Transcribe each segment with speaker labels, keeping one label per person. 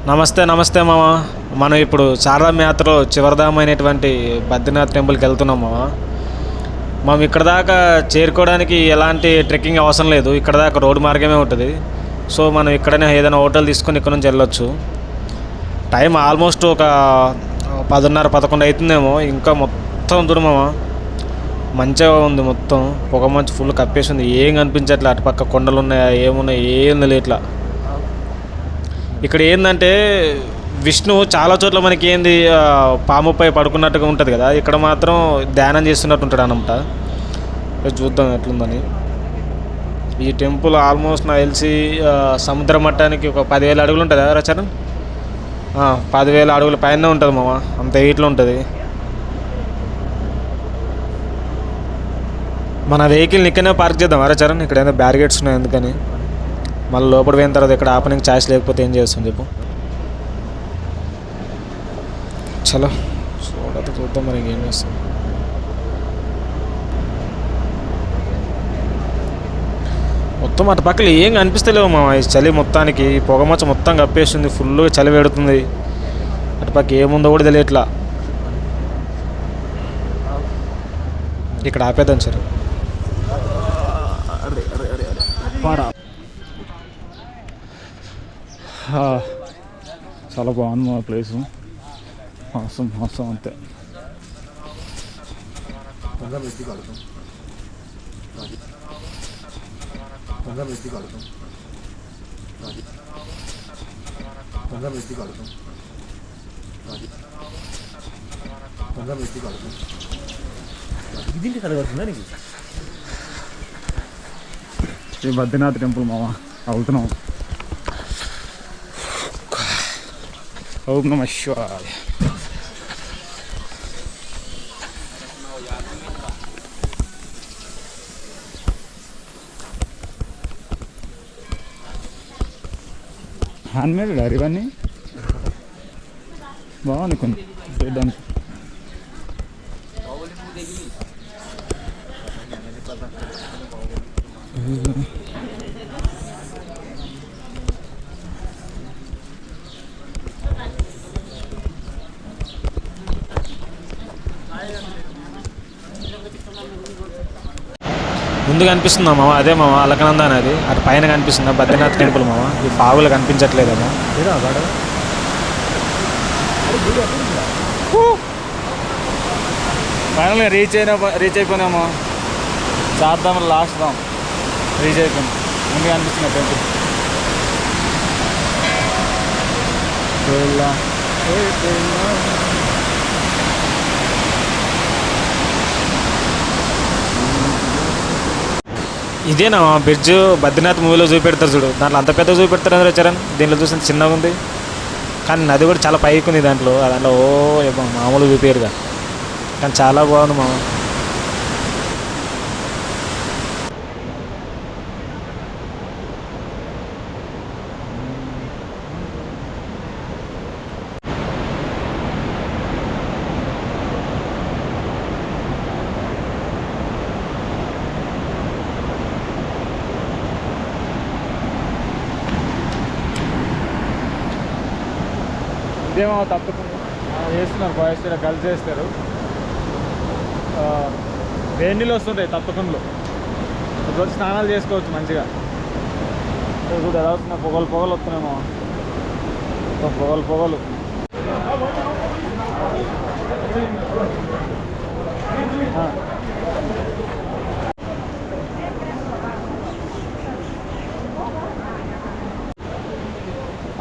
Speaker 1: నమస్తే నమస్తే మామ. మనం ఇప్పుడు చార్ధామ్ యాత్రలో చివరిధామైనటువంటి బద్రీనాథ్ టెంపుల్కి వెళ్తున్నాం మామ. మనం ఇక్కడ దాకా చేరుకోవడానికి ఎలాంటి ట్రెక్కింగ్ అవసరం లేదు. ఇక్కడ దాకా రోడ్డు మార్గమే ఉంటుంది. సో మనం ఇక్కడనే ఏదైనా హోటల్ తీసుకొని ఇక్కడ నుంచి వెళ్ళొచ్చు. టైం ఆల్మోస్ట్ ఒక 10:30-11 అవుతుందేమో. ఇంకా మొత్తం దూరమామ మంచిగా ఉంది. మొత్తం పొగ మంచి ఫుల్ కప్పేసింది. ఏం కనిపించట్లే. అటుపక్క కొండలు ఉన్నాయా ఏమున్నాయి ఏం లేదు. ఇట్లా ఇక్కడ ఏంటంటే విష్ణు చాలా చోట్ల మనకి ఏంది పాముపై పడుకున్నట్టుగా ఉంటుంది కదా. ఇక్కడ మాత్రం ధ్యానం చేస్తున్నట్టు ఉంటాడు అనమాట. చూద్దాం ఎట్లుందని. ఈ టెంపుల్ ఆల్మోస్ట్ నాకు తెలిసి సముద్ర మట్టానికి ఒక 10,000 అడుగులు ఉంటుంది కదా రచన. 10,000 అడుగుల పైన ఉంటుంది మామ. అంత హీట్లో ఉంటుంది. మన వెహికల్ని ఇక్కడనే పార్క్ చేద్దాం చరణ్. ఇక్కడ ఏదో బ్యారిగేట్స్ ఉన్నాయి ఎందుకని. మళ్ళీ లోపల పోయిన తర్వాత ఇక్కడ ఆపనికి ఛాయిస్ లేకపోతే ఏం చేస్తాం చెప్పు. చలో చూద్దాం మరి ఇంకేం చేస్తాం. మొత్తం అటు పక్కన ఏం కనిపిస్తలేవు మా. చలి మొత్తానికి పొగమచ్చ మొత్తం కప్పేస్తుంది. ఫుల్గా చలి పెడుతుంది. అటుపక్క ఏముందో కూడా తెలియట్లా. ఇక్కడ ఆపేద్దాం సార్.
Speaker 2: చాలా బాగుంది మా ప్లేసు. మాసం అంతే. ఈ బద్రీనాథ్ టెంపుల్ మామ వెళ్తున్నాం. ఓం నమః శివాయ. హ్యాండ్మేడ్ ఇవన్నీ బాగుంది కొన్ని చూడడానికి.
Speaker 1: ముందు కనిపిస్తుందా మామ? అదే మామ అలకనంద అనేది. అటు పైన కనిపిస్తుందా బద్రీనాథ్ టెంపుల్ మామ. ఈ పావులు కనిపించట్లేదేమో.
Speaker 2: ఫైనల్గా రీచ్ అయిపోయినామో. చార్ధామ్ లాస్ట్ దాం రీచ్ అయిపోయింది. ముందు కనిపిస్తుంది టెంపుల్.
Speaker 1: ఇదేనా బ్రిడ్జ్ బద్రీనాథ్ మూవీలో చూపెడతారు చూడు. దాంట్లో అంత పెద్ద చూపెడతారు అందరూ చరణ్. దీంట్లో చూసిన చిన్నగా ఉంది కానీ నది కూడా చాలా పైకి ఉంది. దాంట్లో మామూలు చూపారుగా కానీ చాలా బాగుంది మామ.
Speaker 2: ఇదేమో తప్పకుండా చేస్తున్నారు బాయ్స్ ఇలా కలిసి చేస్తారు. వేడి నీళ్ళు వస్తుంటాయి తప్పకుండా. ఇప్పుడు స్నానాలు చేసుకోవచ్చు మంచిగా. ఇప్పుడు ఎలా వస్తున్నాయి పొగలు వస్తున్నాయేమో. పొగలు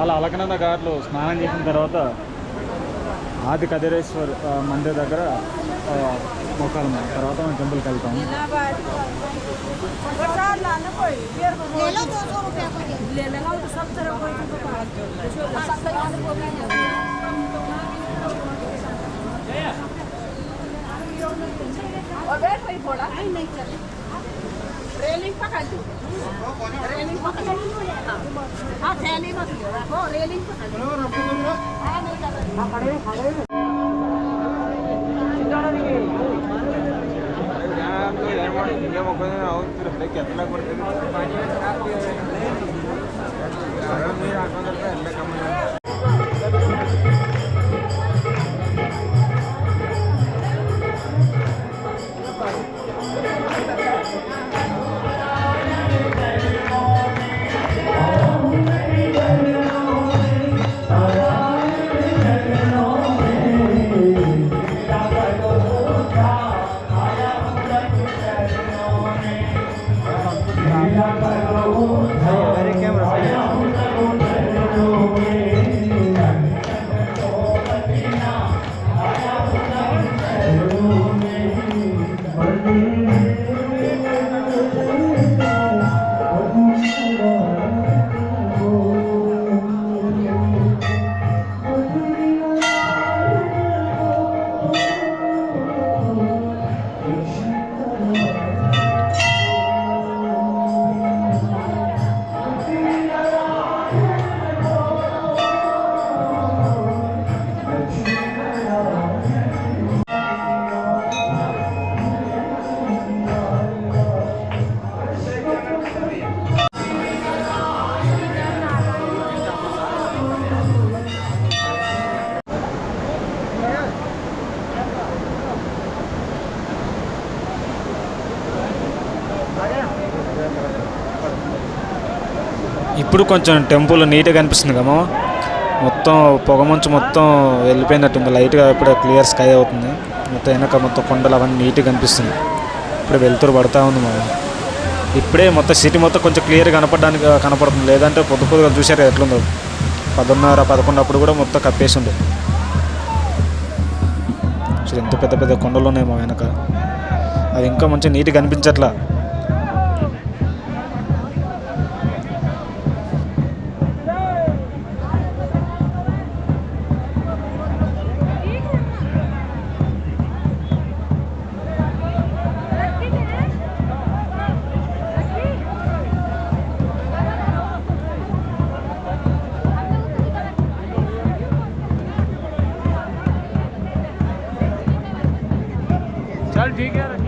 Speaker 2: అలా అలకనంద ఘాట్లో స్నానం చేసిన తర్వాత ఆది కదిరేశ్వర్ మందిర్ దగ్గర మొక్కాలి. తర్వాత మనం టెంపుల్కి వెళ్తాం.
Speaker 3: रेलिंग पकड़ दो, रेलिंग पकड़ दो, हाँ थैली मत लो, वो रेलिंग पकड़ दो, हाँ नहीं कर रहे, हाँ खड़े खड़े
Speaker 1: ఇప్పుడు కొంచెం టెంపుల్ నీట్గా కనిపిస్తుంది కదా మామ. మొత్తం పొగమంచు మొత్తం వెళ్ళిపోయినట్టుంది, లైట్గా ఇప్పుడు క్లియర్ స్కై అవుతుంది. మొత్తం వెనక మొత్తం కొండలు అవన్నీ నీట్గా కనిపిస్తుంది. ఇప్పుడు వెలుతురు పడుతూ ఉంది మామ. ఇప్పుడే మొత్తం సిటీ మొత్తం కొంచెం క్లియర్ కనపడుతుంది. లేదంటే పొద్దుగా చూశారు ఎట్లుందో, 10:30, 11 అప్పుడు కూడా మొత్తం కప్పేసి ఉండే. అసలు ఎంత పెద్ద పెద్ద కొండలు ఉన్నాయి మా వెనక, అది ఇంకా మంచిగా నీట్గా కనిపించట్లా.
Speaker 2: चल ठीक है.